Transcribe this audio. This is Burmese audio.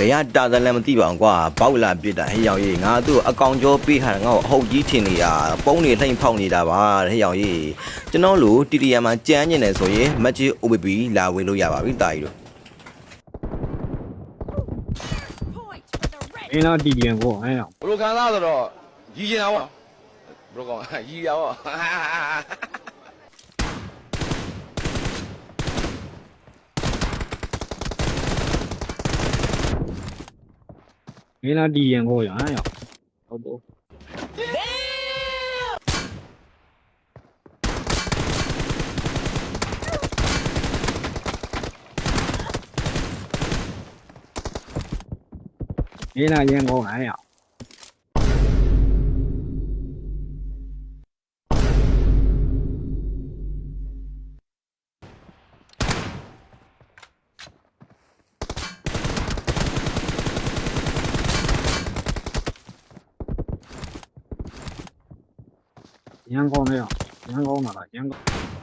ဘယ်ရတာသလဲမသိပါဘူးကွာဘောက်လာပြစ်တာဟဲ့ရောင်ကြီးငါသူ့အကောင်ကျော်ပေးထားငါ့ကိုအဟုတ်ကြီးထင်နေတာပုံးနေလှိမ့်ဖောက်နေတာပါဟဲ့ရောင်ကြီးကျွန်တော်တို့တီတီယမ်မှာကြမ်းကျင်တယ်ဆိုရင်မက်ချ် OBB လာဝင်လို့ရပါပြီတာကြီးတို့အင်းလားတီဒီယန်ကိုအဲ့တော့ဘလိုခံစားဆိုတော့ရီကျင်တာပေါ့ဘလိုကောင်ရီရပေါ့အင်းလားတီဒီယန်ကိုရအဲ့တော့ဟုတ်တော့အင်းလားရန်ကိုအဲ့တော့ရန်ကုန်လေရန်ကုန်လာလားရန်ကုန်